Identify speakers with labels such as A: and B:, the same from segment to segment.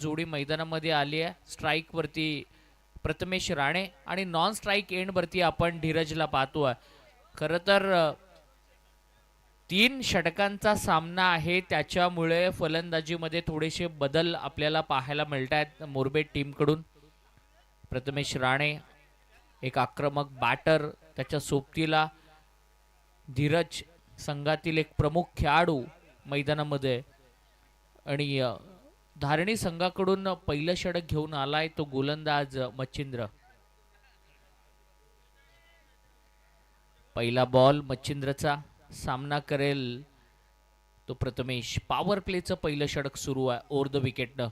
A: जोडी मैदानामध्ये आली आहे. स्ट्राइक वरती प्रथमेश राणे आणि नॉन स्ट्राइक एंड वरती आपण धीरजला पाहतोय. खरं तर 3 षटकांचा सामना आहे, त्याच्यामुळे फलंदाजीमध्ये थोडेसे बदल आपल्याला पाहायला मिळत आहेत मोरबे टीमकडून. प्रथमेश राणे एक आक्रमक बॅटर, त्याच्या सोबतीला धीरज संघातील एक प्रमुख खेळाडू मैदानामध्ये, आणि धारणी संघाकडून पहिलं षटक घेऊन आलाय तो गोलंदाज मच्छिंद्र. पहिला बॉल मच्छिंद्रचा, सामना करेल तो प्रथमेश. पॉवर प्लेचं पहिलं षटक सुरू आहे ओव्हर द विकेटनं.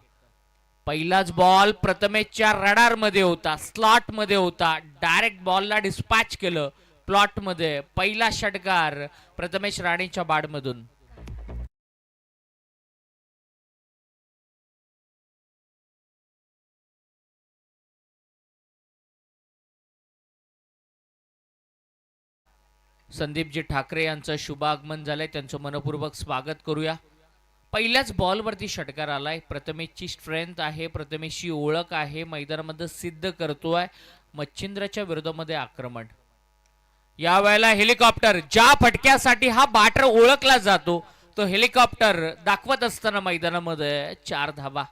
A: पहिलाच बॉल प्रथमेशच्या रडार मध्ये होता, स्लॉट मध्ये होता, डायरेक्ट बॉलला डिस्पॅच केलं प्लॉट मध्ये. पहिला षटकार प्रथमेश राणेच्या बाडमधून. संदीपजी ठाकरे यांचं शुभागमन झालंय, त्यांचं मनपूर्वक स्वागत करूया. पहिल्याच बॉलवरती षटकार आलाय. प्रथमेशची स्ट्रेंथ आहे, प्रथमेशची ओळख आहे, मैदानामध्ये सिद्ध करतोय. मच्छिंद्रच्या विरोधामध्ये आक्रमण. या वेळेला हेलिकॉप्टर, ज्या फटक्यासाठी हा बॅटर ओळखला जातो तो हेलिकॉप्टर दाखवत असताना मैदानामध्ये 4 धावा.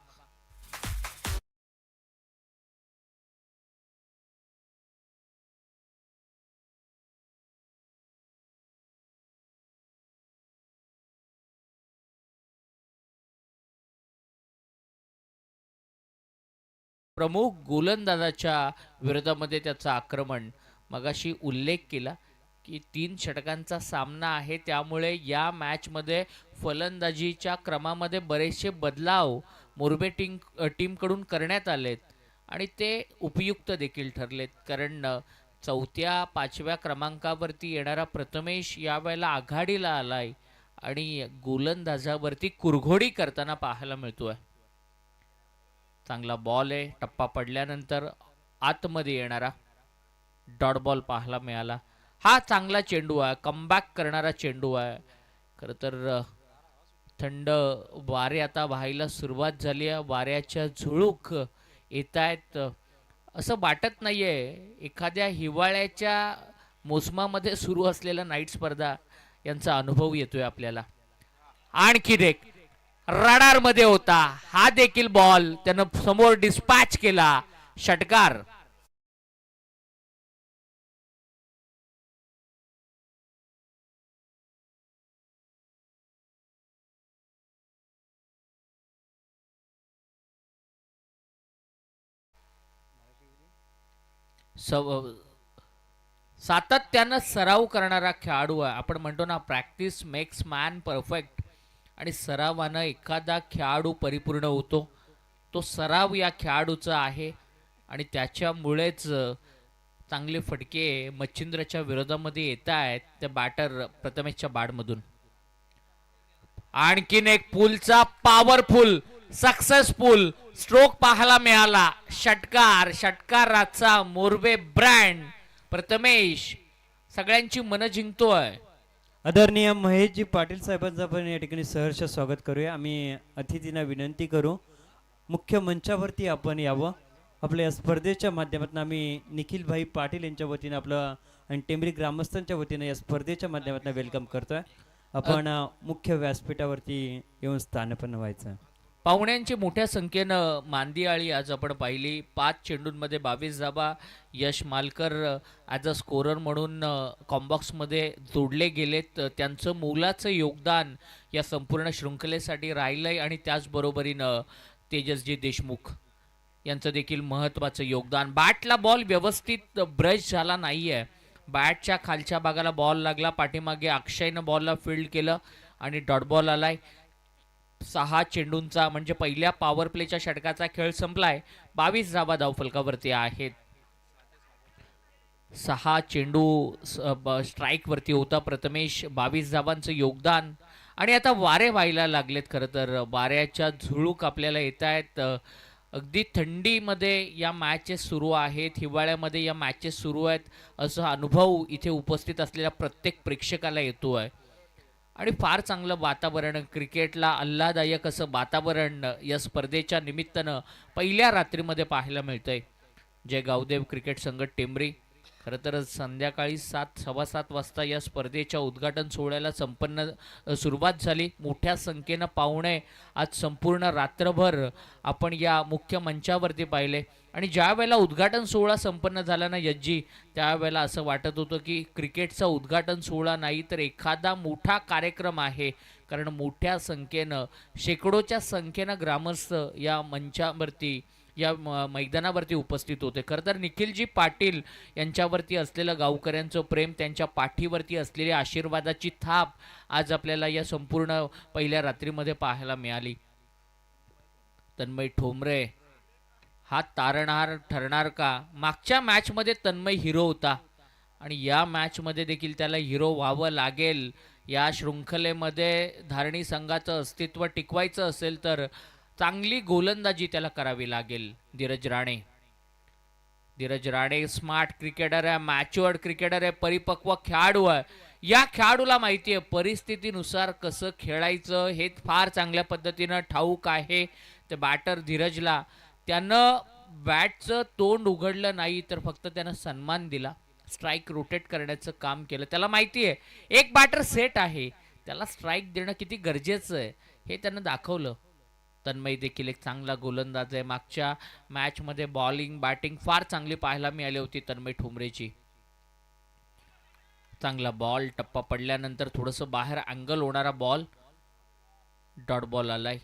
A: प्रमुख गोलंदाजाच्या विरोधामध्ये त्याचं आक्रमण. मगाशी उल्लेख केला की 3 षटकांचा सामना आहे, त्यामुळे या मॅचमध्ये फलंदाजीच्या क्रमामध्ये बरेचसे बदलाव मोरबे टीमकडून करण्यात आलेत आणि ते उपयुक्त देखील ठरलेत. कारण 4-5व्या क्रमांकावरती येणारा प्रथमेश यावेळेला आघाडीला आलाय आणि गोलंदाजावरती कुरघोडी करताना पाहायला मिळतोय. चांगला बॉल आहे, टप्पा पडल्यानंतर आतमध्ये येणारा डॉट बॉल पाहायला मिळाला. हा चांगला चेंडू आहे, कमबॅक करणारा चेंडू आहे. खरं तर थंड वारे आता व्हायला सुरुवात झाली आहे, वाऱ्याच्या झुळूक येत आहेत. असं वाटत नाहीये एखाद्या हिवाळ्याच्या मोसमामध्ये सुरू असलेला नाईट स्पर्धा यांचा अनुभव येतोय आपल्याला. आणखी एक रडार मध्ये होता, हा देखील बॉल त्यानं समोर डिस्पॅच केला. षटकार. सातत्यानं सराव करणारा खेळाडू आहे. आपण म्हणतो ना, प्रॅक्टिस मेक्स मॅन परफेक्ट, आणि सरावानं एखादा खेळाडू परिपूर्ण होतो. तो सराव या खेळाडूचा आहे आणि त्याच्यामुळेच चांगले फटके मच्छिंद्रच्या विरोधामध्ये येत आहेत त्या बॅटर प्रथमेशच्या बॅटमधून. आणखीन एक पुलचा पॉवरफुल सक्सेसफुल स्ट्रोक पाहायला मिळाला. षटकार, षटकाराचा मोरबे ब्रँड प्रथमेश सगळ्यांची मन जिंकतोय.
B: आदरणीय महेशजी पाटील साहेबांचं आपण या ठिकाणी सहर्ष स्वागत करूया. आम्ही अतिथींना विनंती करू मुख्य मंचावरती आपण यावं. आपल्या या स्पर्धेच्या माध्यमातून आम्ही निखिलभाई पाटील यांच्या वतीनं आपलं आणि टेंबरी ग्रामस्थांच्या वतीनं या स्पर्धेच्या माध्यमातून वेलकम करतोय. आपण मुख्य व्यासपीठावरती येऊन स्थानपन्न व्हायचं.
A: पाहुण्यांची मोठ्या संख्येनं मांदियाळी आज आपण पाहिली. 5 चेंडूंमध्ये 22 धावा. यश मालकर ॲज अ स्कोरर म्हणून कॉम्बॉक्समध्ये जोडले गेलेत. त्यांचं मोलाचं योगदान या संपूर्ण शृंखलेसाठी राहिलंय आणि त्याचबरोबरीनं तेजसजी देशमुख यांचं देखील महत्त्वाचं योगदान. बॅटला बॉल व्यवस्थित ब्रश झाला नाहीये, बॅटच्या खालच्या भागाला बॉल लागला. पाठीमागे अक्षयनं बॉलला फील्ड केलं आणि डॉट बॉल आलाय. 6 चेंडूंचा म्हणजे पहिल्या पॉवर प्लेच्या षटकाचा खेळ संपलाय. 22 धावा धावफलकावरती आहेत. 6 चेंडू स्ट्राइक वरती होता प्रथमेश. 22 धावांचं योगदान आणि आता वारे व्हायला लागलेत. खरं तर वाऱ्याच्या झुळूक आपल्याला येत आहेत. अगदी थंडीमध्ये या मॅचेस सुरू आहेत, हिवाळ्यामध्ये या मॅचेस सुरू आहेत, असा अनुभव इथे उपस्थित असलेल्या प्रत्येक प्रेक्षकाला येतो आहे. आणि फार चांगलं वातावरण, क्रिकेटला आल्हाददायक असं वातावरण या स्पर्धेच्या निमित्तानं पहिल्या रात्रीमध्ये पाहायला मिळतंय. जय गावदेव क्रिकेट संघ टेंबरी. खरं तर संध्याकाळी 7:15 वाजता या स्पर्धेच्या उद्घाटन सोहळ्याला सुरुवात झाली. मोठ्या संख्येनं पाहुणे आज संपूर्ण रात्रभर आपण या मुख्य मंचावरती पाहिले आणि ज्या वेळेला उद्घाटन सोहळा संपन्न झाला ना यज्जी, त्यावेळेला असं वाटत होतं की क्रिकेटचा उद्घाटन सोहळा नाही तर एखादा मोठा कार्यक्रम आहे. कारण मोठ्या संख्येनं, शेकडोच्या संख्येनं ग्रामस्थ या मंचावरती, या मैदानावरती उपस्थित होते. खरं तर निखिलजी पाटील यांच्यावरती असलेलं गावकऱ्यांचं प्रेम, त्यांच्या पाठीवरती असलेली आशीर्वादाची थाप आज आपल्याला या संपूर्ण पहिल्या रात्रीमध्ये पाहायला मिळाली. तन्मय ठोंबरे हा तारणहार ठरणार का? मागच्या मॅचमध्ये तन्मय हिरो होता आणि या मॅचमध्ये देखील त्याला हिरो व्हावं लागेल. या शृंखलेमध्ये धारणी संघाचं अस्तित्व टिकवायचं असेल तर चांगली गोलंदाजी त्याला करावी लागेल. धीरज राणे स्मार्ट क्रिकेटर आहे, मॅच्युअर्ड क्रिकेटर आहे, परिपक्व खेळाडू आहे. या खेळाडूला माहिती आहे परिस्थितीनुसार कसं खेळायचं हे फार चांगल्या पद्धतीनं ठाऊक आहे. ते बॅटर धीरजला त्यानं बॅटचं तोंड उघडलं नाही तर फक्त त्यानं सन्मान दिला, स्ट्राईक रोटेट करण्याचं काम केलं. त्याला माहिती आहे एक बॅटर सेट आहे, त्याला स्ट्राईक देणं किती गरजेचं आहे हे त्यानं दाखवलं. तन्मय देखील एक चांगला गोलंदाज आहे. मागच्या मॅचमध्ये बॉलिंग बॅटिंग फार चांगली पाहायला मिळाली होती तन्मय ठोंबरेची. चांगला बॉल, टप्पा पडल्यानंतर थोडंसं बाहेर अँगल होणारा बॉल, डॉट बॉल आलाय.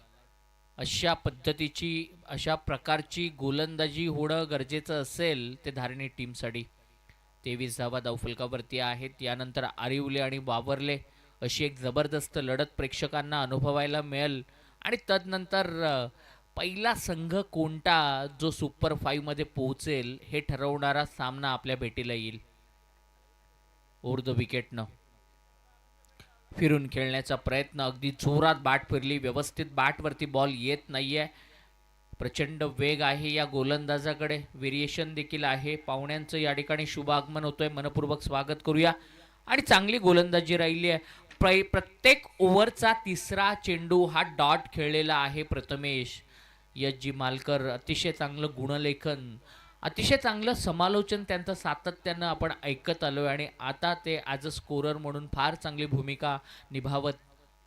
A: अशा पद्धतीची, अशा प्रकारची गोलंदाजी होणं गरजेचं असेल ते धारणी टीमसाठी. 23 धावा धावफलकावरती आहेत. यानंतर आरिवले आणि वावरले अशी एक जबरदस्त लढत प्रेक्षकांना अनुभवायला मिळेल. आणि तदनंतर पहिला संघ कोणता जो सुपर 5 मध्ये पोहोचेल हे ठरवणारा सामना आपल्या भेटीला येईल. ओव्हर द विकेटनं फिरून खेळण्याचा प्रयत्न, अगदी जोरात बॅट फिरली, व्यवस्थित बॅटवरती बॉल येत नाहीये. प्रचंड वेग आहे या गोलंदाजाकडे, व्हेरिएशन देखील आहे. पाहुण्यांचं या ठिकाणी शुभ आगमन होतोय, मनपूर्वक स्वागत करूया. आणि चांगली गोलंदाजी राहिली आहे. प्रत्येक ओव्हरचा तिसरा चेंडू हा डॉट खेळलेला आहे प्रथमेश. यज्जी मालकर अतिशय चांगलं गुणलेखन, अतिशय चांगलं समालोचन त्यांचं सातत्यानं आपण ऐकत आलोय आणि आता ते ॲज अ स्कोरर म्हणून फार चांगली भूमिका निभावत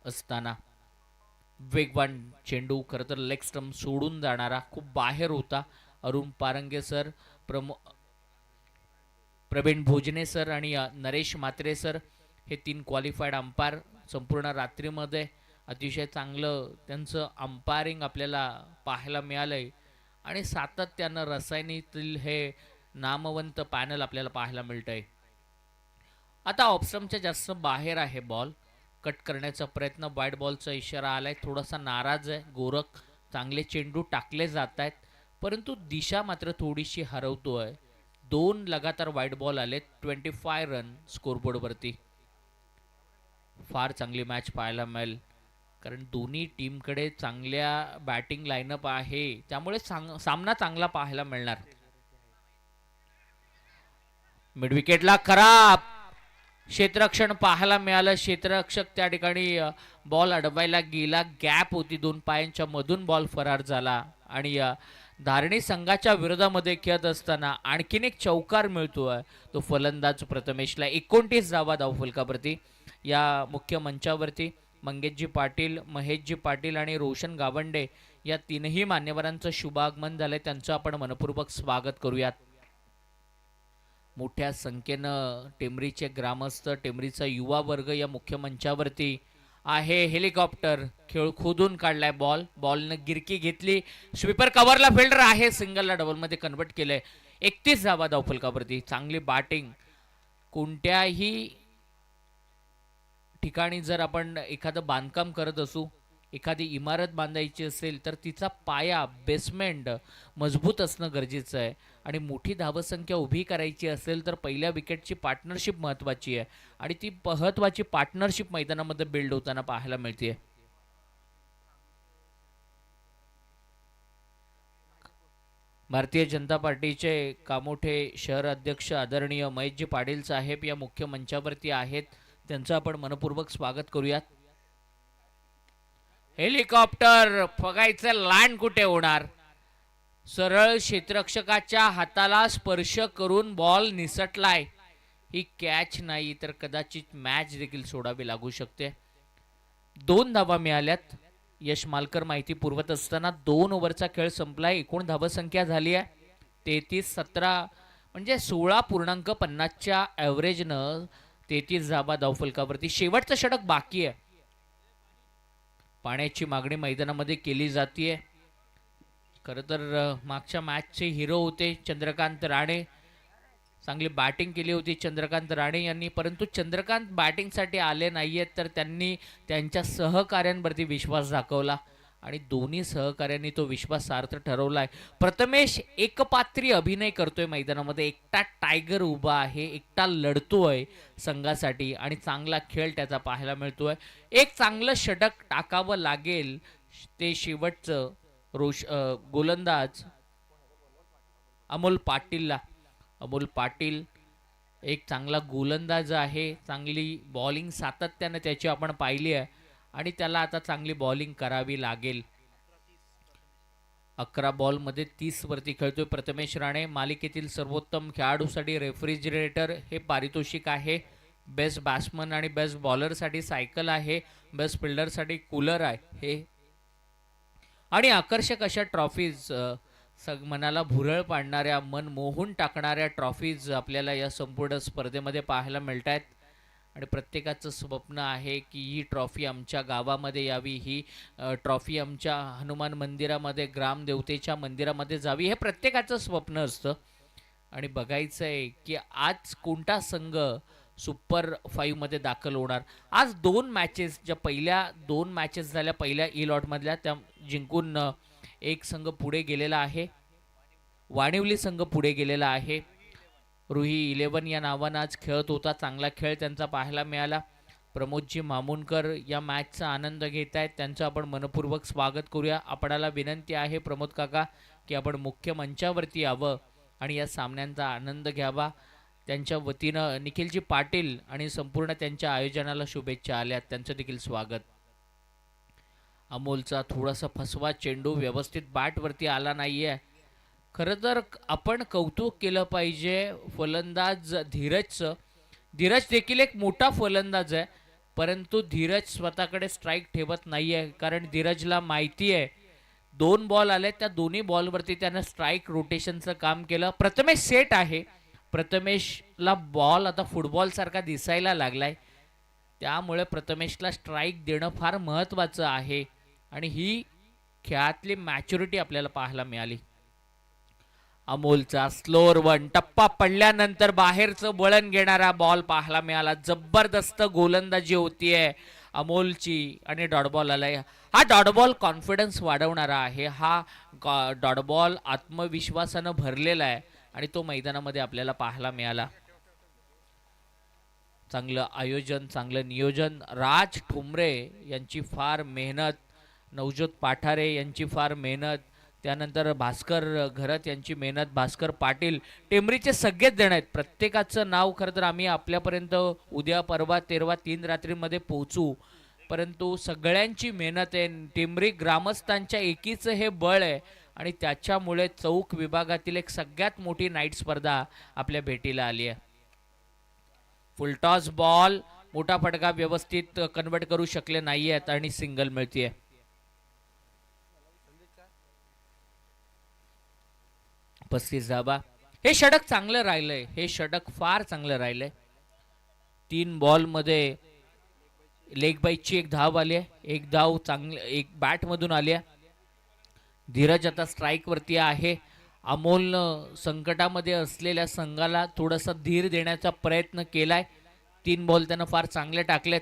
A: असताना वेगवान चेंडू, खरं तर लेग स्टंप सोडून जाणारा, खूप बाहेर होता. अरुण पारंगे सर, प्रवीण भोजने सर आणि नरेश म्हात्रे सर हे 3 क्वालिफाईड अंपायर संपूर्ण रात्रीमध्ये अतिशय चांगलं त्यांचं अंपायरिंग आपल्याला पाहायला मिळालंय. आणि सातत्यानं रसायनीतील हे नामवंत पॅनल आपल्याला पाहायला मिळतंय. आता ऑप्शनच्या जास्त बाहेर आहे बॉल, कट करण्याचा प्रयत्न, वाईट बॉलचा इशारा आलाय. थोडासा नाराज आहे गोरख. चांगले चेंडू टाकले जात आहेत परंतु दिशा मात्र थोडीशी हरवतोय. 2 लगातार वाईट बॉल आले, 25 रन स्कोरबोर्डवरती. फार चांगली मॅच पाहायला मिळेल कारण दोन्ही टीमकडे चांगल्या बॅटिंग लाईनअप आहे, त्यामुळे सामना चांगला पाहायला मिळणार. मिड विकेटला खराब क्षेत्ररक्षण पाहायला मिळालं. क्षेत्ररक्षक त्या ठिकाणी बॉल अडवायला गेला, गॅप होती 2 पायांच्या मधून बॉल फरार झाला. आणि धारणी संघाच्या विरोधामध्ये खेळत असताना आणखीन एक चौकार मिळतोय तो फलंदाज प्रथमेशला. 29 धावा धावफलकावरती. या मुख्य मंचावरती मंगेशजी पाटील, महेशजी पाटील आणि रोशन गावंडे या 3ही मान्यवरांचं शुभागमन झालंय, त्यांचं आपण मनपूर्वक स्वागत करूयात. मोठ्या संख्येनं टेंबरीचे ग्रामस्थ, टेंबरीचा युवा वर्ग या मुख्य मंचावरती आहे. हेलिकॉप्टर खेळ खोदून काढलाय. बॉलनं गिरकी घेतली, स्वीपर कव्हरला, फिल्डर आहे, सिंगलला डबलमध्ये कन्वर्ट केलंय. 31 धावा धावफलकावरती. चांगली बॅटिंग. कोणत्याही ठिकाणी जर आपण एखादं बांधकाम करत असू, एखादी इमारत बांधायची असेल तर तिचा पाया, बेसमेंट मजबूत असणं गरजेचं आहे. आणि मोठी धावसंख्या उभी करायची असेल तर पहिल्या विकेटची पार्टनरशिप महत्त्वाची आहे आणि ती महत्त्वाची पार्टनरशिप मैदानामध्ये बिल्ड होताना पाहायला मिळते. भारतीय जनता पार्टीचे कामोठे शहर अध्यक्ष आदरणीय महेशजी पाटील साहेब या मुख्य मंचावरती आहेत, त्यांचं आपण मनपूर्वक स्वागत करूयात. हेलिकॉप्टर बघायचं लँड कुठे होणार. सरळ क्षेत्ररक्षकाच्या हाताला स्पर्श करून बॉल निसटलाय. ही कॅच नाही तर कदाचित मॅच देखील सोडावी लागू शकते. 2 धावा मिळाल्यात. यश मालकर माहिती पुरवत असताना 2 ओव्हरचा खेळ संपलाय. एकूण धावसंख्या झाली आहे 33-17 म्हणजे 16.50च्या ॲव्हरेजनं 33 धावा धावफलकावरती. शेवटचं षटक बाकी आहे. पाण्याची मागणी मैदानामध्ये केली जाते. खरं तर मागच्या मॅचचे हिरो होते चंद्रकांत राणे. चांगली बॅटिंग केली होती चंद्रकांत राणे यांनी, परंतु चंद्रकांत बॅटिंगसाठी आले नाहीयेत तर त्यांनी त्यांच्या सहकाऱ्यांवरती विश्वास दाखवला आणि दोन्ही सहकाऱ्यांनी तो विश्वास सार्थ ठरवलाय. प्रथमेश एकपात्री अभिनय करतोय मैदानामध्ये. एकटा टायगर उभा आहे, एकटा लढतोय संघासाठी आणि चांगला खेळ त्याचा पाहायला मिळतोय. एक चांगलं षटक टाकावं लागेल. ते शेवटचं गोलंदाज अमोल पाटीलला. अमोल पाटील एक चांगला गोलंदाज आहे. चांगली बॉलिंग सातत्याने त्याची आपण पाहिली आहे आणि त्याला आता चांगली बॉलिंग करावी लागेल. 11 बॉलमध्ये 30 वरती खेळतोय प्रथमेश राणे. मालिकेतील सर्वोत्तम खेळाडूसाठी रेफ्रिजरेटर हे पारितोषिक आहे. बेस्ट बॅट्समन आणि बेस्ट बॉलरसाठी सायकल आहे. बेस्ट फिल्डरसाठी कूलर आहे हे. आणि आकर्षक अशा ट्रॉफीज, मनाला भुरळ पाडणाऱ्या, मन मोहून टाकणाऱ्या ट्रॉफीज आपल्याला या संपूर्ण स्पर्धेमध्ये पाहायला मिळत आहेत. आणि प्रत्येकाचं स्वप्न आहे की ही ट्रॉफी आमच्या गावामध्ये यावी, ही ट्रॉफी आमच्या हनुमान मंदिरामध्ये, ग्रामदेवतेच्या मंदिरामध्ये जावी, हे प्रत्येकाचं स्वप्न असतं. आणि बघायचं आहे की आज कोणता संघ सुपर 5 मध्ये दाखल होणार. आज 2 मॅचेस, ज्या पहिल्या 2 मॅचेस झाल्या पहिल्या ई लॉटमधल्या, त्या जिंकून एक संघ पुढे गेलेला आहे. वाणिवली संघ पुढे गेलेला आहे. रुही 11 या नावानं आज खेळत होता. चांगला खेळ त्यांचा पाहायला मिळाला. प्रमोदजी मामुनकर या मॅचचा आनंद घेत आहेत, त्यांचं आपण मनपूर्वक स्वागत करूया. आपणाला विनंती आहे प्रमोद काका की आपण मुख्य मंचावरती यावं आणि या सामन्यांचा आनंद घ्यावा. त्यांच्या वतीनं निखिलजी पाटील आणि संपूर्ण त्यांच्या आयोजनाला शुभेच्छा आल्यात, त्यांचं देखील स्वागत. अमोलचा थोडासा फसवा चेंडू व्यवस्थित बॅटवरती आला नाहीये. खरं तर आपण कौतुक केलं पाहिजे फलंदाज धीरजचं. धीरज देखील एक मोठा फलंदाज आहे, परंतु धीरज स्वतःकडे स्ट्राईक ठेवत नाही आहे. कारण धीरजला माहिती आहे 2 बॉल आले, त्या दोन्ही बॉलवरती त्यानं स्ट्राईक रोटेशनचं काम केलं. प्रथमेश सेट आहे. प्रथमेशला बॉल आता फुटबॉलसारखा दिसायला लागलाय, त्यामुळे प्रथमेशला स्ट्राईक देणं फार महत्त्वाचं आहे आणि ही खेळातली मॅच्युरिटी आपल्याला पाहायला मिळाली. अमोलचा स्लोअर 1 टप्पा पडल्यानंतर बाहेरचं वळण घेणारा बॉल पाहायला मिळाला. जबरदस्त गोलंदाजी होतीये अमोलची आणि डॉट बॉल आलाय. हा डॉट बॉल कॉन्फिडन्स वाढवणारा आहे. हा डॉट बॉल आत्मविश्वासानं भरलेला आहे आणि तो मैदानामध्ये आपल्याला पाहायला मिळाला. चांगलं आयोजन, चांगलं नियोजन. राज ठोंबरे यांची फार मेहनत, नवज्योत पाठारे यांची फार मेहनत, त्यानंतर भास्कर घरत यांची मेहनत, भास्कर पाटील, टेंबरीचे सगळेच जण आहेत. प्रत्येकाचं नाव खरं तर आम्ही आपल्यापर्यंत उद्या परवा 13 रात्रीमध्ये पोहोचू, परंतु सगळ्यांची मेहनत आहे. टेंबरी ग्रामस्थांच्या एकीचं हे बळ आहे आणि त्याच्यामुळे चौक विभागातील एक सगळ्यात मोठी नाईट स्पर्धा आपल्या भेटीला आली आहे. फुलटॉस बॉल, मोठा फटका व्यवस्थित कन्वर्ट करू शकले नाही आहेत आणि सिंगल मिळतीये. पस्तीस धावा. हे षटक चांगलं राहिलंय, हे षटक फार चांगलं राहिलंय. 3 बॉलमध्ये लेग बाईची 1 धाव आली आहे. 1 धाव चांगली एक बॅट मधून आली आहे. धीरज आता स्ट्राईक वरती आहे. अमोलनं संकटामध्ये असलेल्या संघाला थोडासा धीर देण्याचा प्रयत्न केलाय. 3 बॉल त्यानं फार चांगले टाकलेत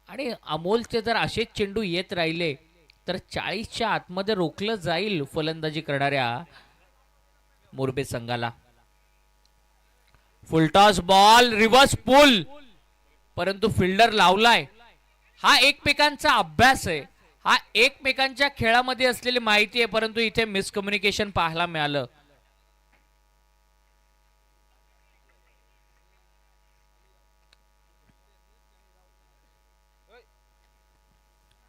A: आणि अमोलचे जर असेच चेंडू येत राहिले तर 40च्या आतमध्ये रोखलं जाईल फलंदाजी करणाऱ्या मोरबे संघाला. फुलटॉस बॉल, रिव्हर्स पुल, परंतु फिल्डर लावलाय. हा एकमेकांचा अभ्यास आहे, हा एकमेकांच्या खेळामध्ये असलेली माहिती आहे, परंतु इथे मिसकम्युनिकेशन पाहायला मिळालं.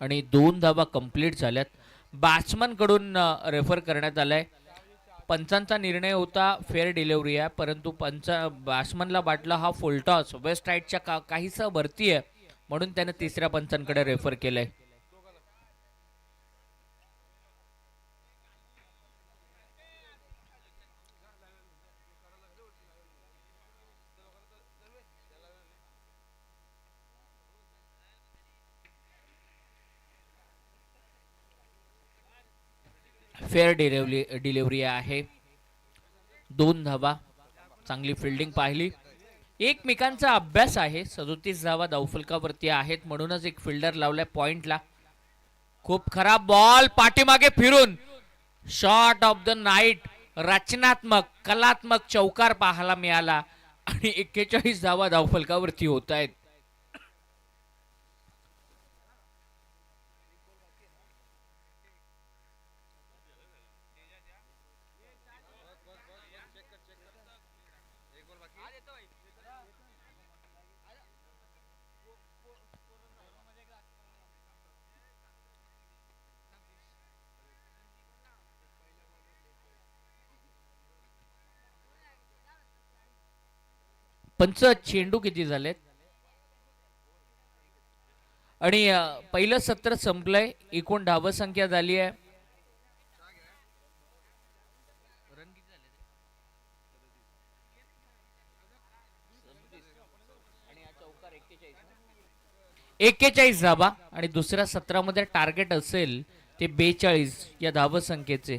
A: आणि 2 धावा कंप्लीट झाल्यात. बॅट्समन कडून रेफर करण्यात आलाय. पंचांचा निर्णय होता फेअर डिलिव्हरी आहे, परंतु बॅट्समनला वाटला हा फुलटॉस वेस्ट राईटच्या काहीसा भरती आहे, म्हणून त्याने तिसऱ्या पंचांकडे रेफर केलंय. फेअर डिलिव्हरी आहे. 2 धावा. चांगली फिल्डिंग पाहिली. एकमेकांचा अभ्यास आहे. 37 धावा धावफलकावरती आहेत, म्हणूनच एक फिल्डर लावलाय पॉइंटला. खूप खराब बॉल पाठीमागे फिरून शॉट ऑफ द नाईट. रचनात्मक कलात्मक चौकार पाहायला मिळाला आणि 41 धावा धावफलकावरती होत आहेत. पंच चेंडू किती झालेत आणि पहिलं सत्र संपलंय. एकूण धावसंख्या झाली आहे एक्केचाळीस धावा आणि दुसऱ्या सत्रामध्ये टार्गेट असेल ते 42 या धावसंख्येचे.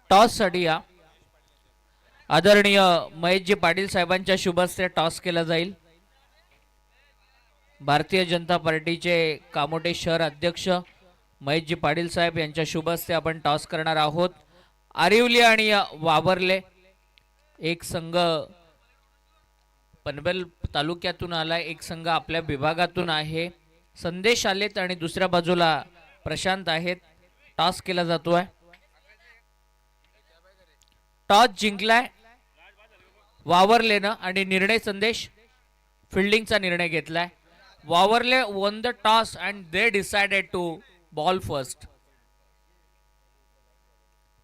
A: टॉस साठी या आदरणीय महेशजी पाटील साहेबांच्या शुभ हस्ते टॉस केला जाईल. भारतीय जनता पार्टीचे कामोटे शहर अध्यक्ष महेशजी पाटील साहेब यांच्या शुभ हस्ते आपण टॉस करणार आहोत. आरिवली आणि वावरले एक संघ पनवेल तालुक्यातून आलाय, एक संघ आपल्या विभागातून आहे. संदेश आलेत आणि दुसऱ्या बाजूला प्रशांत आहेत. टॉस केला जातोय. टॉस जिंकलाय वावरलेनं आणि निर्णय संदेश फिल्डिंगचा निर्णय घेतलाय. वावरले won the toss and they decided to ball first.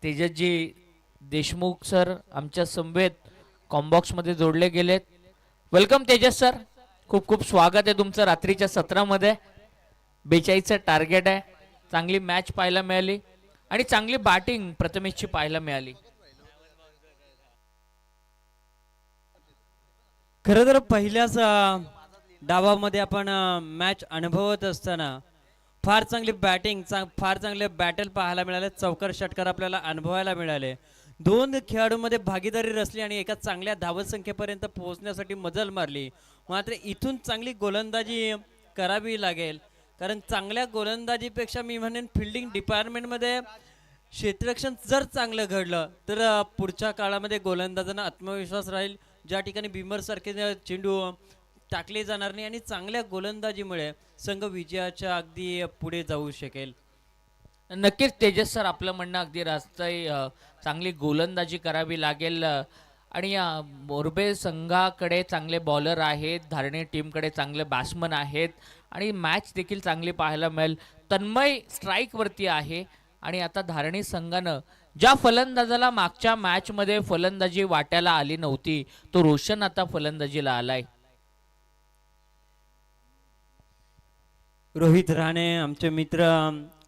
A: तेजसजी देशमुख सर आमच्या समवेत कॉम्बॉक्स मध्ये जोडले गेलेत. वेलकम तेजस सर, खूप खूप स्वागत आहे तुमचं रात्रीच्या सत्रामध्ये. 42चं टार्गेट आहे. चांगली मॅच पाहायला मिळाली आणि चांगली बॅटिंग प्रथमेशची पाहायला मिळाली.
B: खरं तर पहिल्याच डावामध्ये आपण मॅच अनुभवत असताना फार चांगली बॅटिंग फार चांगले बॅटल पाहायला मिळाले. चौकार षटकार आपल्याला अनुभवायला मिळाले. दोन खेळाडूंमध्ये भागीदारी रचली आणि एका चांगल्या धावसंख्येपर्यंत पोहोचण्यासाठी मजल मारली. मात्र इथून चांगली गोलंदाजी करावी लागेल, कारण चांगल्या गोलंदाजीपेक्षा मी म्हणेन फिल्डिंग डिपार्टमेंटमध्ये क्षेत्ररक्षण जर चांगलं घडलं तर पुढच्या काळामध्ये गोलंदाजांना आत्मविश्वास राहील. ज्या ठिकाणी बिमर सारखे चेंडू टाकले जाणार नाही आणि चांगल्या गोलंदाजीमुळे संघ विजयाच्या अगदी पुढे जाऊ शकेल.
A: नक्कीच तेजस सर, आपलं म्हणणं अगदी रास्तय. चांगली गोलंदाजी करावी लागेल आणि मोरबे संघाकडे चांगले बॉलर आहेत, धारणे टीमकडे चांगले बॅट्समन आहेत आणि मॅच देखील चांगली पाहायला मिळेल. तन्मय स्ट्राईकवरती आहे आणि आता धारणी संघानं ज्या फलंदाजाला मागच्या मॅचमध्ये फलंदाजी वाट्याला आली नव्हती तो रोशन आता फलंदाजीला आलाय.
B: रोहित राणे आमचे मित्र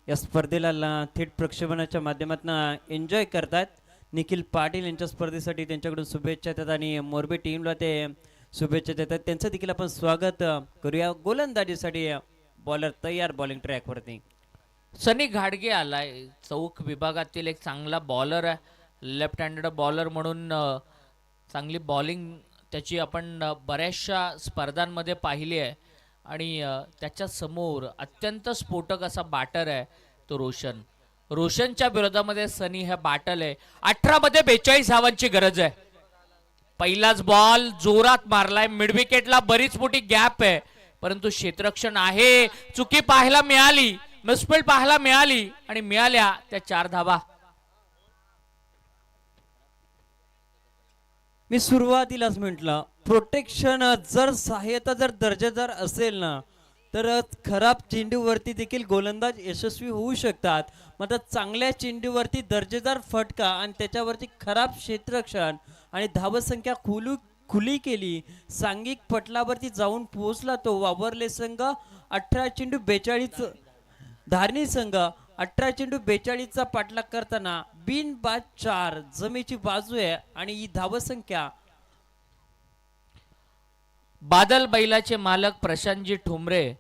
B: या स्पर्धेला थेट प्रक्षेपणाच्या माध्यमातून एन्जॉय करतात. निखिल पाटील यांच्या स्पर्धेसाठी त्यांच्याकडून शुभेच्छा देतात आणि मोरबी टीमला ते शुभेच्छा देतात. त्यांचं देखील आपण स्वागत करूया. गोलंदाजीसाठी बॉलर तयार बॉलिंग ट्रॅकवरती.
A: सनी घाडगे आलाय. चौक विभागातील एक चांगला बॉलर आहे. लेफ्ट हँडेड बॉलर म्हणून चांगली बॉलिंग त्याची आपण बऱ्याचशा स्पर्धांमध्ये पाहिली आहे. आणि त्याच्या समोर अत्यंत स्फोटक असा बॅटर आहे तो रोशनच्या विरोधामध्ये सनी हे बॅटल आहे. 18 मध्ये 42 धावांची गरज आहे. पहिलाच बॉल जोरात मारलाय. मिड विकेटला बरीच मोठी गॅप आहे, परंतु क्षेत्ररक्षण आहे. चुकी पाहायला मिळाली, मिसफील्ड पाहायला मिळाली आणि मिळाल्या त्या 4 धावा.
B: मी सुरुवातीलाच म्हटलं, प्रोटेक्शन जर सहाय्यता जर दर्जेदार असेल ना, तर खराब चेंडूवरती देखील गोलंदाज यशस्वी होऊ शकतात. मात्र चांगल्या चेंडूवरती दर्जेदार फटका आणि त्याच्यावरती खराब क्षेत्ररक्षण आणि धावसंख्या खुली केली, सांघिक पटलावरती जाऊन पोहोचला तो वावरले संघ. 18 चेंडू 42 धारणी संघ 18 चेंडू 42चा पाठलाग करताना बिनबाद 4 जमेची बाजू आहे. आणि ही धावसंख्या
A: बादल बैलाचे मालक प्रशांतजी ठोंबरे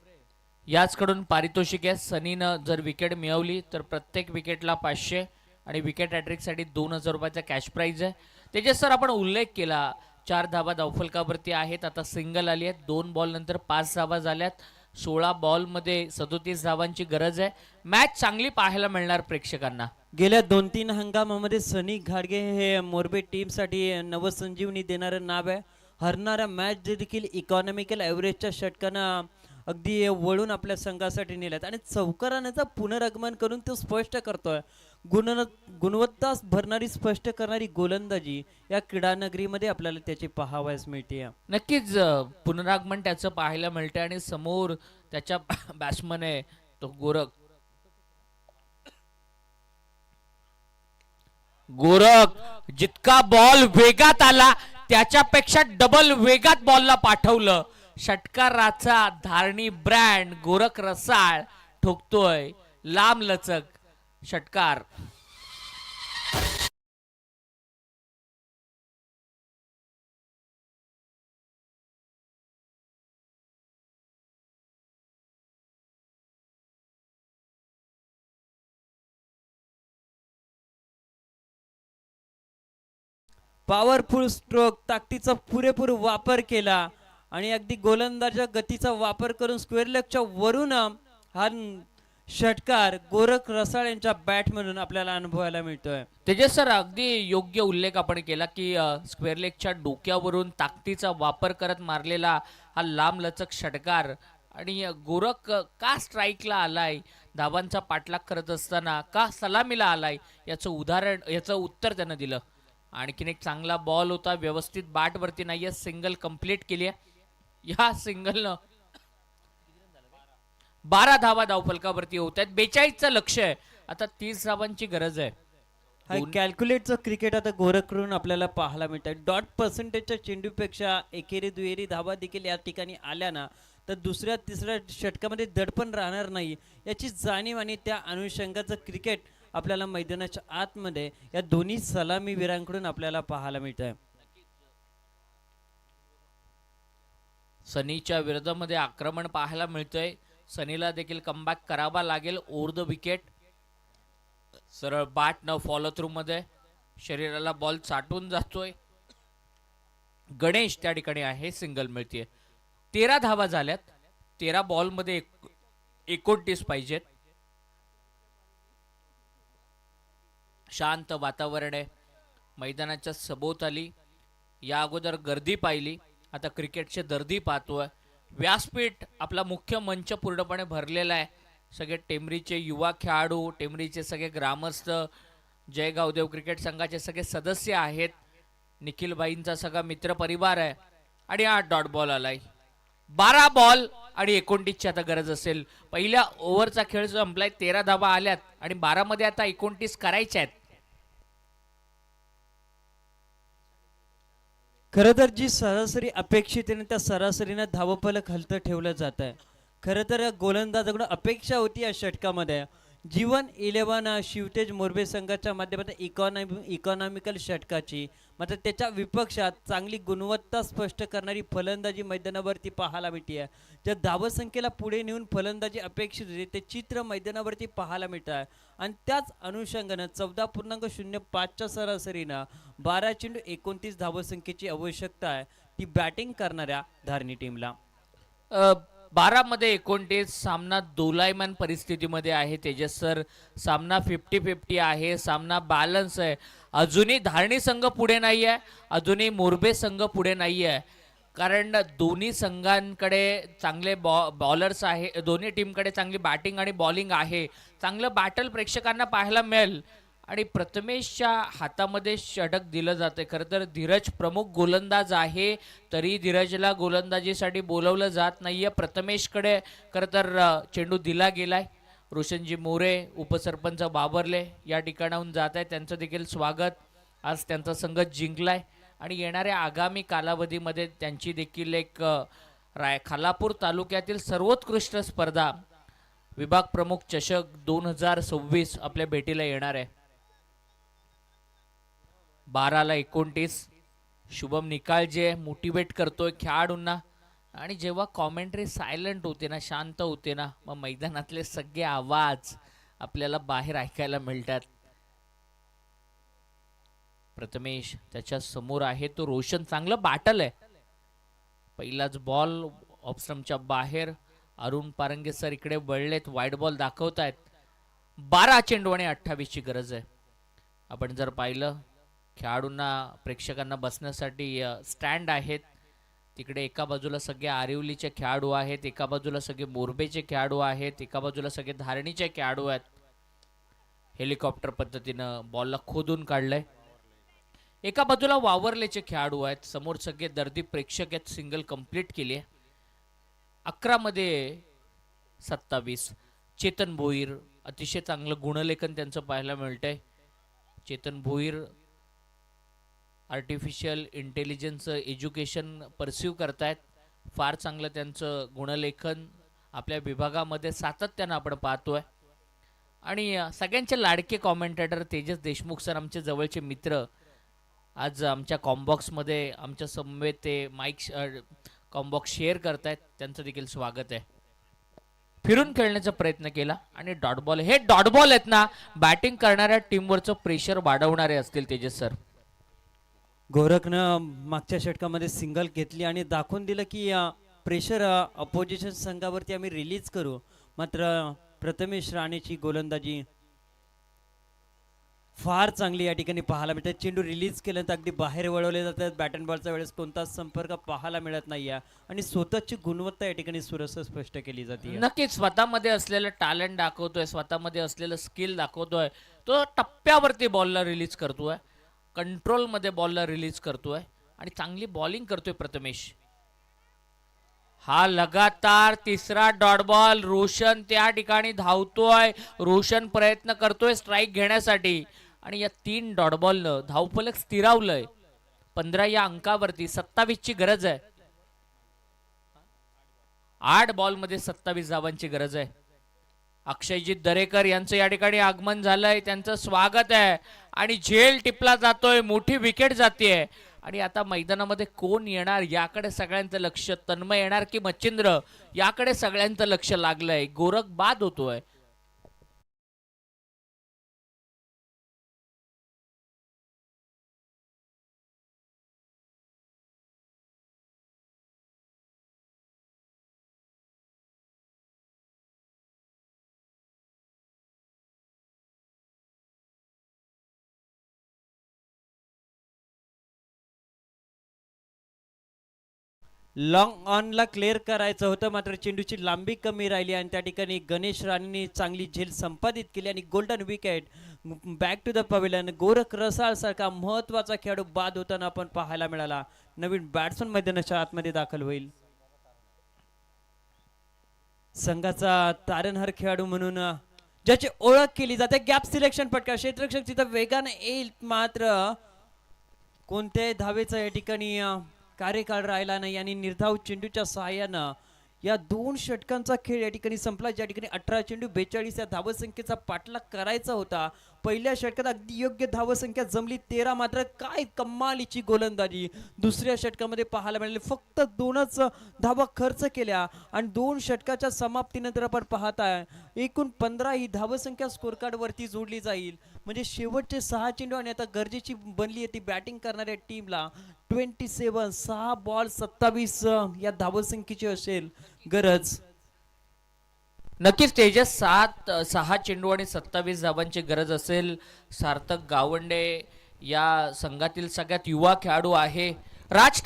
A: याचकडून पारितोषिक आहे. सनीनं जर विकेट मिळवली तर प्रत्येक विकेटला 500 आणि विकेट हॅट्रिकसाठी 2000 रुपयाचा कॅश प्राइज आहे. त्याचे सर आपण उल्लेख केला, 4 धावा धावफलकावरती आहेत. आता सिंगल आली आहे. 2 बॉल नंतर 5 धावा झाल्यात. 16 बॉलमध्ये 37 धावांची गरज आहे. मॅच चांगली पाहायला मिळणार प्रेक्षकांना.
B: गेल्या 2-3 हंगामामध्ये सनी घाडगे हे मोरबी टीमसाठी नवसंजीवनी देणारं नाव आहे. हरणारा मॅच देखील इकॉनॉमिकल ॲव्हरेजच्या षटकानं अगदी वळून आपल्या संघासाठी नेल्यात आणि चौकाराण्याचं पुनरागमन करून तो स्पष्ट करतोय. गुणवत्ता भरणारी स्पष्ट करणारी गोलंदाजी या क्रीडानगरीमध्ये आपल्याला त्याची पाहावयास मिळते.
A: नक्कीच पुनरागमन त्याचं पाहायला मिळते आणि समोर त्याच्या बॅट्समन आहे तो गोरख जितका बॉल वेगात आला त्याच्यापेक्षा डबल वेगात बॉलला पाठवलं. षटकाराचा धारणी ब्रँड गोरख रसाळ ठोकतोय लांब लचक षटकार.
B: पॉवरफुल स्ट्रोक, ताकदीचा पुरेपूर वापर केला आणि अगदी गोलंदाजा गतीचा वापर करून स्क्वेअर लेगच्या वरून हा षटकार गोरख रसाळ यांच्या बॅट म्हणून आपल्याला अनुभवायला मिळतोय.
A: तेजस सर अगदी योग्य उल्लेख आपण केला की स्क्वेअर लेगच्या डोक्यावरून ताकदीचा वापर करत मारलेला हा लांब लचक षटकार. आणि गोरख का स्ट्राईकला आलाय, धावांचा पाठलाग करत असताना का सलामीला आलाय, याचं उत्तर त्यानं दिलं. आणखीन एक चांगला बॉल होता, व्यवस्थित बॅटवरती नाहीये, सिंगल कंप्लीट केली आहे. या सिंगलनं 12 धावा धावफलकावरती होत आहेत. 42चं लक्ष आहे. आता 30 धावांची गरज आहे.
B: कॅल्क्युलेटचं क्रिकेट आता गोरखकडून आपल्याला पाहायला मिळतं. डॉट पर्सेंटेजच्या चेंडूपेक्षा एकेरी दुहेरी धावा देखील या ठिकाणी आल्या ना, तर दुसऱ्या तिसऱ्या षटकामध्ये दडपण राहणार नाही याची जाणीव आणि त्या अनुषंगाचं क्रिकेट आपल्याला मैदानाच्या आतमध्ये या दोन्ही सलामीवीरांकडून आपल्याला पाहायला मिळतंय.
A: सनीच्या विरोधामध्ये आक्रमण पाहायला मिळतंय. सनीला देखील कमबॅक करावा लागेल. ओव्हर द विकेट सरळ बॅट न फॉलो थ्रू मध्ये शरीराला बॉल चाटून जातोय. गणेश त्या ठिकाणी आहे. सिंगल मिळतीये. 13 धावा झाल्यात. 13 बॉलमध्ये 29 पाहिजेत. शांत वातावरण आहे मैदानाच्या सभोवताली. या अगोदर गर्दी पाहिली, आता क्रिकेटचे दर्दी पाहतोय. व्यासपीठ आपला मुख्य मंच पूर्णपणे भरलेला आहे. सगळे टेंबरीचे युवा खेळाडू, टेंबरीचे सगळे ग्रामस्थ, जय गावदेव क्रिकेट संघाचे सगळे सदस्य आहेत. निखिलबाईंचा सगळा मित्र परिवार आहे. आणि 8 डॉट बॉल आलाय. 12 बॉल आणि 29ची आता गरज असेल. पहिल्या ओव्हरचा खेळ संपलाय. 13 धावा आल्यात आणि 12 मध्ये आता 29 करायच्या आहेत.
B: खरं तर जी सरासरी अपेक्षित आहे त्या सरासरीनं धावफलक हलतं ठेवलं जात आहे. खरं तर गोलंदाजाकडून अपेक्षा होती या षटकामध्ये जीवन 11 शिवतेज मोरबे संघाच्या माध्यमातून इकॉनॉमिकल षटकाची मात्र त्याच्या विपक्षात चांगली गुणवत्ता स्पष्ट करणारी फलंदाजी मैदानावरती पाहायला मिळते. ज्या धावसंख्येला पुढे नेऊन फलंदाजी अपेक्षित होती ते चित्र मैदानावरती पाहायला मिळत आहे. आणि त्याच अनुषंगानं 14.05च्या सरासरीनं 12 चेंडू 29 धावसंख्येची आवश्यकता आहे ती बॅटिंग करणाऱ्या धारणी टीमला.
A: 12 मध्ये 29 सामना दोलायमान परिस्थितीमध्ये आहे तेजस सर. सामना 50-50 आहे. सामना बॅलन्स आहे. अजूनही धारणी संघ पुढे नाही आहे, अजूनही मोरबे संघ पुढे नाही आहे. कारण दोन्ही संघांकडे चांगले बॉलर्स आहे, दोन्ही टीमकडे चांगली बॅटिंग आणि बॉलिंग आहे. चांगलं बॅटल प्रेक्षकांना पाहायला मिळेल. आणि प्रथमेशच्या हातामध्ये षटक दिलं जाते. खरं तर धीरज प्रमुख गोलंदाज आहे, तरी धीरजला गोलंदाजीसाठी बोलवलं जात नाहीये. प्रथमेशकडे खरं तर चेंडू दिला गेलाय. रोशनजी मोरे, उपसरपंच बाबरले या ठिकाणाहून जात आहे, त्यांचं देखील स्वागत. आज त्यांचा संघ जिंकलाय आणि येणाऱ्या आगामी कालावधीमध्ये त्यांची देखील एक खालापूर तालुक्यातील सर्वोत्कृष्ट स्पर्धा विभाग प्रमुख चषक 2026 आपल्या भेटीला येणार आहे. 12-29 शुभम निकाल जे मोटिवेट करतोय खेळाडूंना. आणि जेव्हा कॉमेंट्री सायलेंट होते ना, शांत होते ना, मग मैदानातले सगळे आवाज आपल्याला बाहेर ऐकायला मिळतात. प्रथमेश त्याच्या समोर आहे तो रोशन, चांगलं बॅटल आहे. पहिलाच बॉल ऑफस्टम्पच्या बाहेर. अरुण पारंगे सर इकडे वळलेत, वाईट बॉल दाखवतायत. 12 चेंडू आणि 28ची गरज आहे. आपण जर पाहिलं खेळाडूंना, प्रेक्षकांना बसण्यासाठी स्टँड आहेत. तिकडे एका बाजूला सगळे आरिवलीचे खेळाडू आहेत, एका बाजूला सगळे मोरबेचे खेळाडू आहेत, एका बाजूला सगळे धारणीचे खेळाडू आहेत. हेलिकॉप्टर पद्धतीनं बॉलला खोदून काढलंय. एका बाजूला वावरलेचे खेळाडू आहेत, समोर सगळे दर्दी प्रेक्षक आहेत. सिंगल कंप्लीट केली आहे. 11 मध्ये 27 चेतन भोईर, अतिशय चांगलं गुणलेखन त्यांचं पाहायला मिळतंय. Chetan Bhoir artificial intelligence education pursue करतायत. फार चांगलं त्यांचं गुणलेखन आपल्या विभागामध्ये सातत्यानं आपण पाहतोय. आणि सगळ्यांचे लाडके कॉमेंटेटर तेजस देशमुख सर, आमचे जवळचे मित्र, आज आमच्या कॉम्बॉक्समध्ये आमच्या समवेत ते माईक कॉम्बॉक्स शेअर करतायत, त्यांचं देखील स्वागत आहे. फिरून खेळण्याचा प्रयत्न केला आणि डॉट बॉल. हे डॉट बॉल आहेत ना, बॅटिंग करणाऱ्या टीमवरचं प्रेशर वाढवणारे असतील तेजस सर.
B: गोरखनं मागच्या षटकामध्ये सिंगल घेतली आणि दाखवून दिलं की प्रेशर अपोजिशन संघावरती आम्ही रिलीज करू. मात्र प्रथमेश राणेची गोलंदाजी फार चांगली या ठिकाणी पाहायला मिळते. चेंडू रिलीज केल्यानंतर अगदी बाहेर वळवले जातात. बॅट अँड बॉलच्या वेळेस कोणताच संपर्क पाहायला मिळत नाही आणि स्वतःची गुणवत्ता या ठिकाणी सुरस स्पष्ट केली जाते.
A: नक्कीच स्वतःमध्ये असलेलं टॅलेंट दाखवतोय, स्वतःमध्ये असलेलं स्किल दाखवतोय. तो टप्प्यावरती बॉलला रिलीज करतोय, कंट्रोलमध्ये बॉलला रिलीज करतोय आणि चांगली बॉलिंग करतोय प्रथमेश. हा लगातार तिसरा डॉट बॉल. रोशन त्या ठिकाणी धावतोय, रोशन प्रयत्न करतोय स्ट्राईक घेण्यासाठी आणि या 3 डॉट बॉलनं धावफलक स्थिरावलंय. 15 या अंकावरती 27ची गरज आहे. 8 बॉलमध्ये 27 धावांची गरज आहे. अक्षयजीत दरेकर यांचं या ठिकाणी आगमन झालंय, त्यांचं स्वागत आहे. आणि झेल टिपला जातोय, मोठी विकेट जाते. आणि आता मैदानामध्ये कोण येणार याकडे सगळ्यांचं लक्ष, तन्मय येणार की मच्छिंद्र याकडे सगळ्यांचं लक्ष लागलंय. गोरख बाद होतोय.
B: लॉंग ऑनला क्लिअर करायचं होतं, मात्र चेंडूची लांबी कमी राहिली आणि त्या ठिकाणी गणेश राणेंनी चांगली झेल संपादित केली आणि golden wicket. Back to the pavilion. Gorakh Rasal सारखा महत्वाचा खेळाडू बाद होताना आपण पाहायला मिळाला. नवीन बॅट्समन मैदानाच्या आतमध्ये दाखल होईल. संघाचा तारणहार खेळाडू म्हणून ज्याची ओळख केली जाते. गॅप सिलेक्शन पटका, क्षेत्ररक्षक तिथं वेगाने येईल, मात्र कोणत्याही धावेचा या ठिकाणी कार्यकाळ राहिला नाही आणि निर्धाव चेंडूच्या सहाय्यानं या 2 षटकांचा खेळ या ठिकाणी संपला, ज्या ठिकाणी 18 चेंडू 42 या धावसंख्येचा पाठलाग करायचा होता. पहिल्या षटकात अगदी योग्य धावसंख्या जमली 13, मात्र काय कमालीची गोलंदाजी दुसऱ्या षटकामध्ये पाहायला मिळाली. फक्त 2च धावा खर्च केल्या आणि 2 षटकाच्या समाप्तीनंतर आपण पाहताय एकूण 15 ही धावसंख्या स्कोर कार्ड वरती जोडली जाईल. म्हणजे शेवटचे 6 चेंडू आणि आता गरजेची बनली आहे ती बॅटिंग करणाऱ्या टीमला 27 6 बॉल 27 या धावसंख्येची असेल गरज.
A: नक्कीच तेजस 6 चेंडू आणि 27 धावांची गरज असेल. सार्थक गावंडे या संघातील सगळ्यात युवा खेळाडू आहे. राज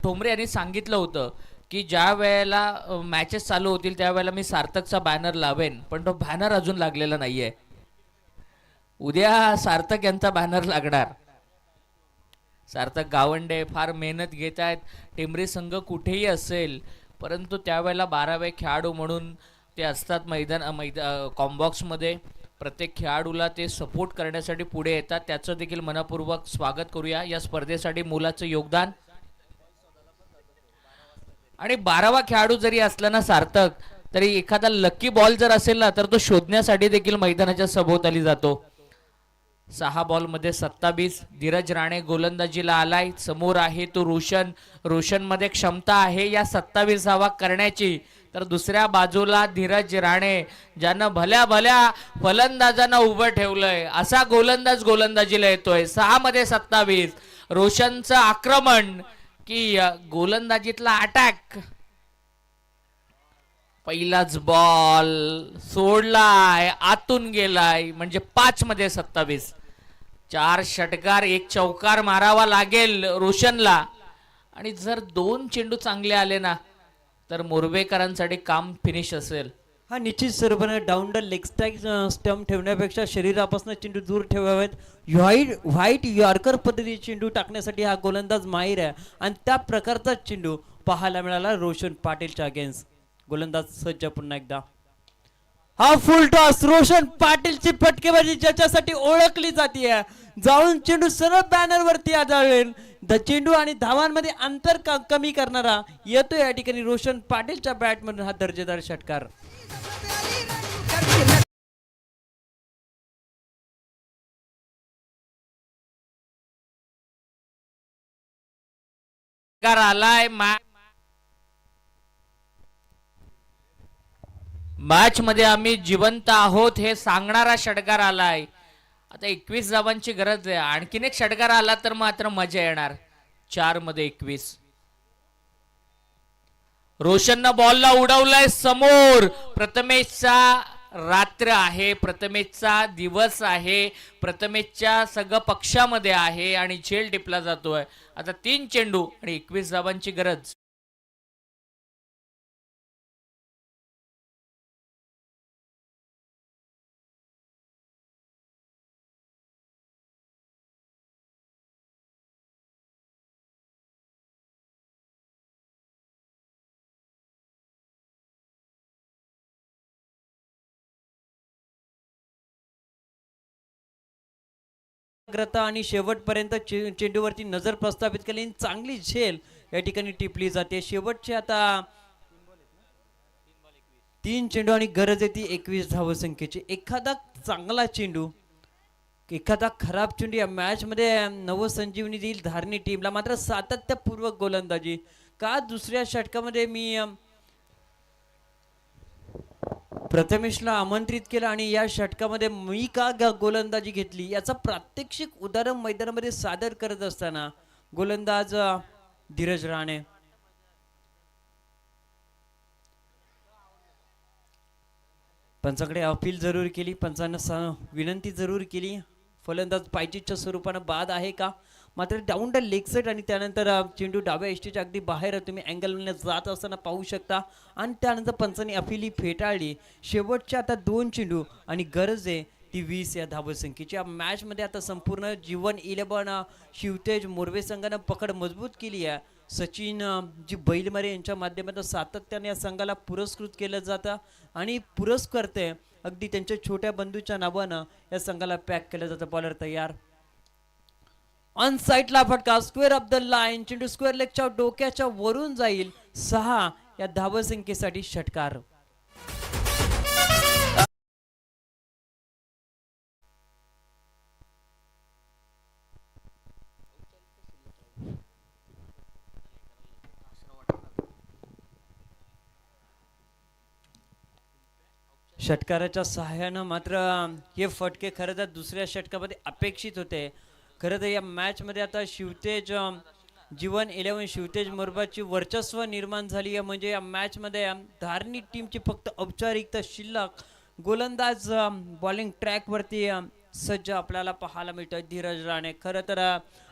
A: ठोंबरे यांनी सांगितलं होतं की ज्या वेळेला मॅचेस चालू होतील त्यावेळेला मी सार्थकचा बॅनर लावेन, पण तो बॅनर अजून लागलेला नाहीये. उद्या सार्थक यांचा बॅनर लागणार. सार्थक गावंडे फार मेहनत घेत आहेत. टेंबरी संघ कुठेही असेल परंतु त्यावेळेला 12वे खेळाडू म्हणून ते असतात कॉम्बॉक्समध्ये. प्रत्येक खेळाडूला ते सपोर्ट करण्यासाठी पुढे येतात. त्याचं देखील मनपूर्वक स्वागत करूया. या स्पर्धेसाठी मोलाचं योगदान. आणि 12वा खेळाडू जरी असला ना सार्थक, तरी एखादा लकी बॉल जर असेल ना तर तो शोधण्यासाठी देखील मैदानाच्या सभोवताली जातो. 6 बॉलमध्ये 27. धीरज राणे गोलंदाजीला आलाय. समोर आहे तो रोशन मध्ये क्षमता आहे या 27 धावा करण्याची. तर दुसऱ्या बाजूला धीरज राणे ज्यानं भल्या फलंदाजांना उभं ठेवलंय असा गोलंदाज गोलंदाजीला येतोय. 6 मध्ये 27. रोशनचं आक्रमण की गोलंदाजीतला अटॅक. पहिलाच बॉल सोडलाय, आतून गेलाय. म्हणजे 5 मध्ये 27. 4 षटकार 1 चौकार मारावा लागेल रोशनला. आणि जर 2 चेंडू चांगले आले ना तर मोरवेकरांसाठी काम फिनिश असेल.
B: हा निश्चित स्वरूपाने डाऊन द लेग स्टंप ठेवण्यापेक्षा शरीरापासून चेंडू दूर ठेवावेत. व्हाईट यॉर्कर पद्धतीचे चेंडू टाकण्यासाठी हा गोलंदाज माहीर आहे आणि त्या प्रकारचा चेंडू पाहायला मिळाला रोशन पाटीलच्या अगेन्स्ट. गोलंदाज सज्ज पुन्हा एकदा. हा फुल टॉस. रोशन पाटीलची फटकेबाजी ज्याच्यासाठी ओळखली जाते, जाऊन चेंडू सरळ बॅनर वरती आदळेल. चेंडू आणि धावांमध्ये अंतर कमी करणारा येतो या ठिकाणी रोशन पाटीलच्या बॅटमधून हा दर्जेदार षटकार.
A: आलाय मॅच मध्ये आम्ही जिवंत आहोत हे सांगणारा षटकार आलाय. आता 21 धावांची गरज आहे. आणखीन एक षटकार आला तर मात्र मजा येणार. 4 मध्ये 21. रोशननं बॉलला उडवलंय समोर. प्रथमेशचा रात्र आहे, प्रथमेशचा दिवस आहे, प्रथमेशच्या सगळं पक्षामध्ये आहे आणि झेल टिपला जातोय. आता 3 चेंडू आणि 21 धावांची गरज.
B: आणि शेवटपर्यंत चेंडूवरती नजर प्रस्थापित केली. चांगली झेल या ठिकाणी टिपली जाते. शेवटचे आता 3 चेंडू आणि गरज आहे ती 21 धावसंख्येची. एखादा चांगला चेंडू, एखादा खराब चेंडू या मॅच मध्ये नवसंजीवनी देईल धारणी टीमला. मात्र सातत्यपूर्वक गोलंदाजी. का दुसऱ्या षटकामध्ये मी प्रथमेशला आमंत्रित केलं आणि या षटकामध्ये मी का गोलंदाजी घेतली याचा प्रात्यक्षिक उदाहरण मैदानामध्ये सादर करत असताना गोलंदाज धीरज राणे. पंचाकडे अपील जरूर केली, पंचांना विनंती जरूर केली. फलंदाज पायचीच्या स्वरूपानं बाद आहे का. मात्र डाऊन द लेग साइड आणि त्यानंतर चेंडू डाव्या एसटीच्या अगदी बाहेर तुम्ही अँगलने जात असताना पाहू शकता. आणि त्यानंतर पंचांनी अपिली फेटाळली. शेवटच्या आता 2 चेंडू आणि गरज आहे ती 20 या धावसंख्येची. या मॅचमध्ये आता संपूर्ण जीवन 11 शिवतेज मोरवे संघानं पकड मजबूत केली आहे. सचिन जी बैलमारे यांच्या माध्यमातून सातत्याने या संघाला पुरस्कृत केलं जातं आणि पुरस्कर्ते अगदी त्यांच्या छोट्या बंधूच्या नावानं या संघाला पॅक केलं जातं. बॉलर तयार. ऑन साइडला फटका. Square of the line. चेंडू स्क्वेअर लेगच्या डोक्याच्या वरून जाईल. 6 या धावसंख्येसाठी षटकार. षटकाराच्या सहाय्यानं मात्र हे फटके खरं तर दुसऱ्या षटकामध्ये अपेक्षित होते. खरं तर या मॅच मध्ये आता शिवतेज जीवन 11 शिवतेज मोरबाची वर्चस्व निर्माण झाली आहे. म्हणजे या मॅच मध्ये धारणी टीमची फक्त औपचारिकता शिल्लक. गोलंदाज बॉलिंग ट्रॅक वरती सज्ज आपल्याला पाहायला मिळतोय धीरज राणे. खरं तर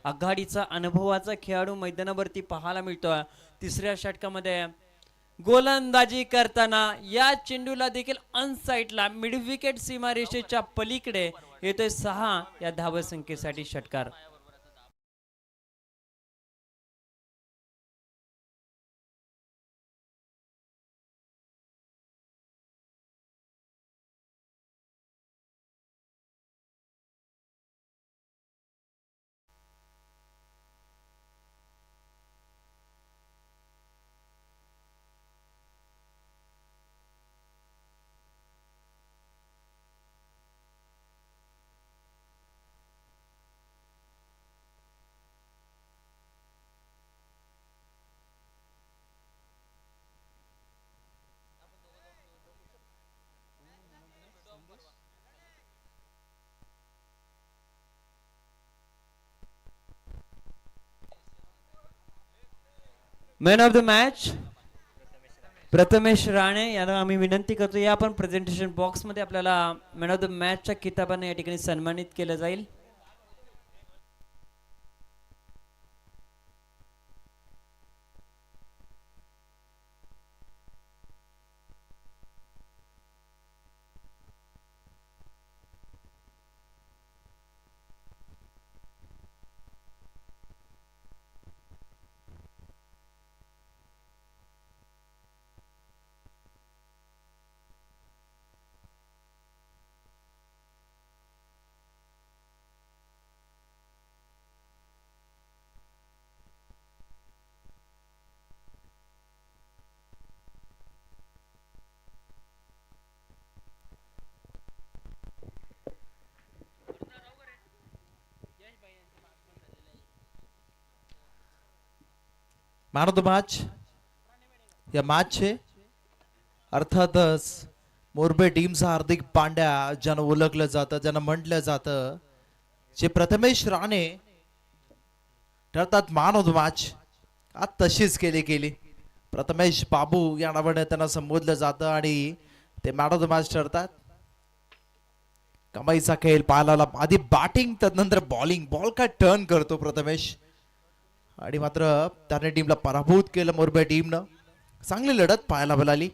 B: आघाडीचा अनुभवाचा खेळाडू मैदानावरती पाहायला मिळतोय. तिसऱ्या षटकामध्ये गोलंदाजी करताना या चेंडूला देखील अनसाइडला मिड विकेट सीमारेषेच्या पलीकडे येतोय 6 या धावसंख्येसाठी षटकार. Man of the match Prathamesh Rane यांना आम्ही विनंती करतो या आपण प्रेझेंटेशन बॉक्स मध्ये आपल्याला मॅन ऑफ द मॅचच्या किताबाने या ठिकाणी सन्मानित केलं जाईल.
C: मॅन ऑफ द मॅच या मॅचचे अर्थातच मोरबे टीमचा हार्दिक पांड्या ज्यानं ओळखलं जातं, ज्यानं म्हटलं जातं, जे प्रथमेश राणे ठरतात मॅन ऑफ द मॅच. आज तशीच केली प्रथमेश बाबू या नावाने त्यांना संबोधलं जातं आणि ते मॅन ऑफ द मॅच ठरतात. कमाईचा खेळ पाहायला आधी बॅटिंग त्यानंतर बॉलिंग. बॉल काय टर्न करतो प्रथमेश आणि मात्र त्याने टीमला पराभूत केलं मोरबे टीमनं. चांगली लढत पाहायला मिळाली.